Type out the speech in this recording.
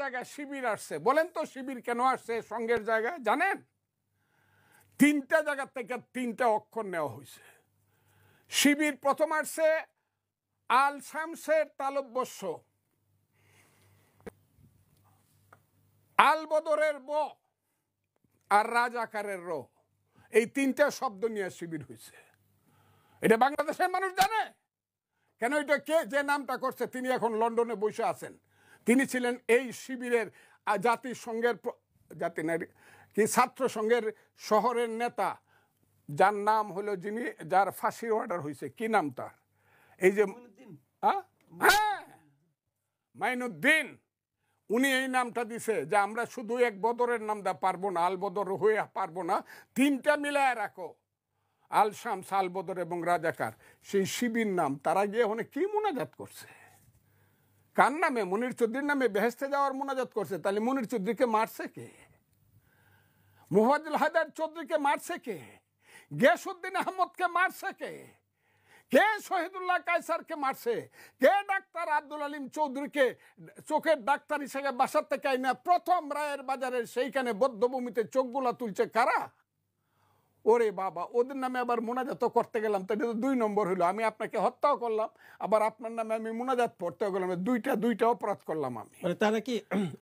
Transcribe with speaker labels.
Speaker 1: জায়গায় শিবির আসছে। বলেন তো শিবির কেন আসছে সঙ্গের জায়গায় জানেন? 3টা জায়গা থেকে 3টা অক্ষর নেওয়া হয়েছে। শিবির প্রথম আসছে আল শামসের তালব্যস্য, আল বদরের ব আর রাজাকারের র, এই 3টা শব্দ নিয়ে শিবির হয়েছে। এটা বাংলাদেশের মানুষ জানে কেন? এটা কে যে নামটা করছে তিনি এখন লন্ডনে বসে আছেন। তিনি ছিলেন এই শিবিরের জাতিসংঘের কি ছাত্র সংঘের শহরের নেতা, যার নাম হলো যিনি যার ফাঁসির অর্ডার হয়েছে, কি নাম তার? এই যে হ্যাঁ, মাইনুদ্দিন। উনি এই নামটা দিছে যে আমরা শুধু এক বদরের নামটা পারবো না, আল বদর হয়ে পারবো না, 3টা মিলায় রাখো, আল শামস, আল বদর এবং রাজাকার। সেই শিবির নাম তারা গিয়ে ওখানে কি মোনাজাত করছে? কার নামে? মনির চৌধুরীর নামে বেহেস্তে যাওয়ার মোনাজাত করছে। তাহলে মনির চৌধুরীকে মারছে কে? মুফাজ্জল হায়দার চৌধুরীকে মারছে কে? গিয়াসউদ্দিন আহমদকে মারছে কে? কে শহীদুল্লাহ কায়সারকে মারছে? কে ডাক্তার আব্দুল আলিম চৌধুরীকে চোখের ডাক্তার হিসেবে বাসার থেকে আইনা প্রথম রায়ের বাজারের সেইখানে বদ্ধভূমিতে চোখগুলা তুলছে কারা? ওরে বাবা, ওদের নামে আবার মোনাজাত করতে গেলাম তো এটা তো 2 নম্বর হলো। আমি আপনাকে হত্যাও করলাম, আবার আপনার নামে আমি মোনাজাত পড়তে গেলাম, দুইটা অপরাধ করলাম আমি।
Speaker 2: মানে তারা কি